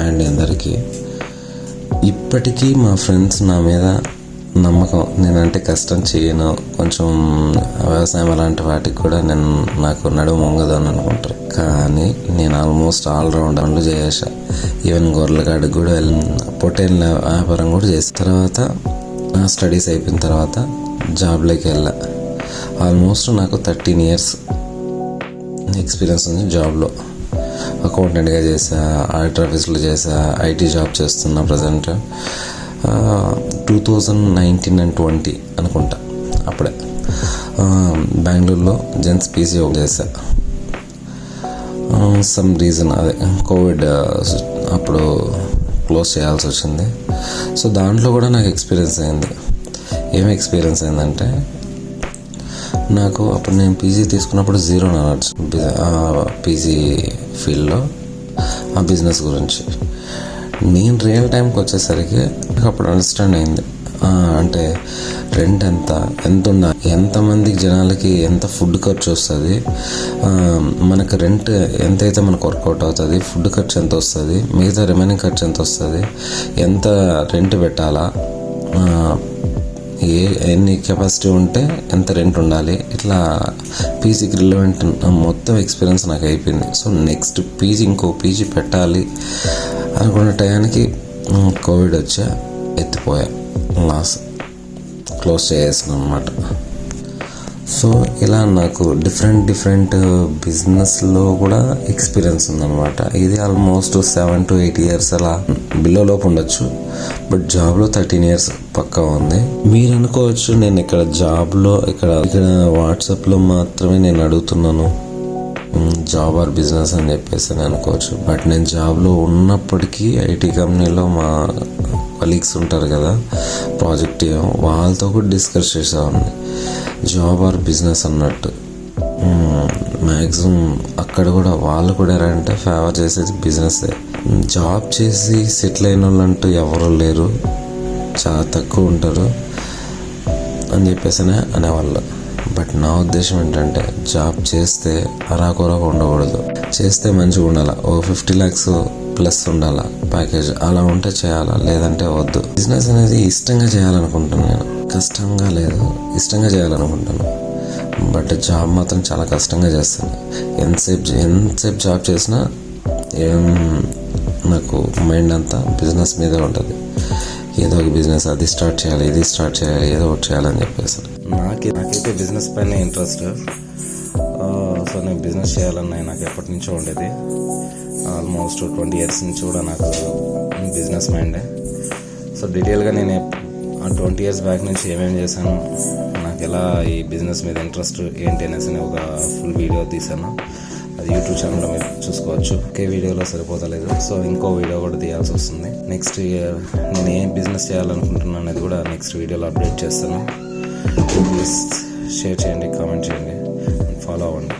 అండి అందరికీ. ఇప్పటికీ మా ఫ్రెండ్స్ నా మీద నమ్మకం, నేనంటే కష్టం చేయను, కొంచెం వ్యవసాయం అలాంటి వాటికి కూడా నాకు నడుము వంగదు అని అనుకుంటారు. కానీ నేను ఆల్మోస్ట్ ఆల్రౌండ్ పనులు చేసా. ఈవెన్ గొర్రెల కాడికి కూడా పొట్టేళ్ళ వ్యాపారం కూడా చేసిన తర్వాత స్టడీస్ అయిపోయిన తర్వాత జాబ్లోకి వెళ్ళా. ఆల్మోస్ట్ నాకు 13 years ఎక్స్పీరియన్స్ ఉంది జాబ్లో. అకౌంటెంట్గా చేసా, ఆడిటర్ ఆఫీస్లో చేసా, ఐటీ జాబ్ చేస్తున్నా ప్రజెంట్. 2019 and 20 అనుకుంటా అప్పుడే బెంగళూరులో జెంట్స్ పీసీ చేసా. సమ్ రీజన్ అదే కోవిడ్ అప్పుడు క్లోజ్ చేయాల్సి వచ్చింది. సో దాంట్లో కూడా నాకు ఎక్స్పీరియన్స్ అయింది. ఏమి ఎక్స్పీరియన్స్ అయిందంటే, నాకు అప్పుడు నేను పీజీ తీసుకున్నప్పుడు జీరో నాలెడ్జ్ పీజీ ఫీల్డ్లో ఆ బిజినెస్ గురించి. నేను రియల్ టైంకి వచ్చేసరికి అప్పుడు అండర్స్టాండ్ అయింది. అంటే రెంట్ ఎంత ఉండాలి, ఎంతమందికి జనాలకి ఎంత ఫుడ్ ఖర్చు వస్తుంది, మనకు రెంట్ ఎంతైతే మనకు వర్కౌట్ అవుతుంది, ఫుడ్ ఖర్చు ఎంత వస్తుంది, మిగతా రిమైనింగ్ ఖర్చు ఎంత వస్తుంది, ఎంత రెంట్ పెట్టాలా, ఎన్ని కెపాసిటీ ఉంటే ఎంత రెంట్ ఉండాలి, ఇట్లా పీజీకి రిలవెంట్ మొత్తం ఎక్స్పీరియన్స్ నాకు అయిపోయింది. సో నెక్స్ట్ ఇంకో పీజీ పెట్టాలి అనుకున్న టయానికి కోవిడ్ వచ్చా, ఎత్తిపోయా, లాస్ క్లోజ్ చేసేసాను అనమాట. సో ఇలా నాకు డిఫరెంట్ బిజినెస్లో కూడా ఎక్స్పీరియన్స్ ఉందన్నమాట. ఇది ఆల్మోస్ట్ 7 to 8 years అలా బిల్లోలోపు ఉండొచ్చు, బట్ జాబ్లో 13 years పక్కా ఉంది. మీరు అనుకోవచ్చు నేను ఇక్కడ జాబ్లో ఇక్కడ వాట్సాప్లో మాత్రమే నేను అడుగుతున్నాను జాబ్ ఆర్ బిజినెస్ అని చెప్పేసి నేను అనుకోవచ్చు. బట్ నేను జాబ్లో ఉన్నప్పటికీ ఐటీ కంపెనీలో మా కలీగ్స్ ఉంటారు కదా, ప్రాజెక్ట్ వాళ్ళతో కూడా డిస్కస్ చేసేవాడిని జాబ్ ఆర్ బిజినెస్ అన్నట్టు. మ్యాక్సిమం అక్కడ కూడా వాళ్ళు కూడా ఏంటంటే ఫేవర్ చేసేది బిజినెస్సే. జాబ్ చేసి సెటిల్ అయిన వాళ్ళు అంటూ ఎవరు లేరు, చాలా తక్కువ ఉంటారు అని చెప్పేసి అనేవాళ్ళు. బట్ నా ఉద్దేశం ఏంటంటే, జాబ్ చేస్తే అరాకొరకు ఉండకూడదు, చేస్తే మంచిగా ఉండాలి, 50 lakhs ప్లస్ ఉండాలా ప్యాకేజ్, అలా ఉంటే చేయాలా, లేదంటే వద్దు. బిజినెస్ అనేది ఇష్టంగా చేయాలనుకుంటాను నేను, కష్టంగా లేదు, ఇష్టంగా చేయాలనుకుంటాను. బట్ జాబ్ మాత్రం చాలా కష్టంగా చేస్తాను. ఎంతసేపు జాబ్ చేసినా నాకు మైండ్ అంతా బిజినెస్ మీదే ఉంటుంది. ఏదో ఒక బిజినెస్, అది స్టార్ట్ చేయాలి, ఇది స్టార్ట్ చేయాలి, ఏదో ఒకటి చేయాలని చెప్పేసి. నాకైతే బిజినెస్ పైన ఇంట్రెస్ట్. సో నేను బిజినెస్ చేయాలని నాకు ఎప్పటి నుంచో ఉండేది. ఆల్మోస్ట్ 20 years నుంచి కూడా నాకు బిజినెస్ మైండే. సో డీటెయిల్గా నేను 20 years బ్యాక్ నుంచి ఏమేమి చేశాను, నాకు ఎలా ఈ బిజినెస్ మీద ఇంట్రెస్ట్ ఏంటి అనేసి ఒక ఫుల్ వీడియో తీశాను. అది యూట్యూబ్ ఛానల్లో మీరు చూసుకోవచ్చు. ఒకే వీడియోలో సరిపోతలేదు, సో ఇంకో వీడియో కూడా తీయాల్సి వస్తుంది. నెక్స్ట్ నేను ఏం బిజినెస్ చేయాలనుకుంటున్నాను అనేది కూడా నెక్స్ట్ వీడియోలో అప్డేట్ చేస్తాను. ప్లీజ్ షేర్ చేయండి, కామెంట్ చేయండి, ఫాలో అవ్వండి.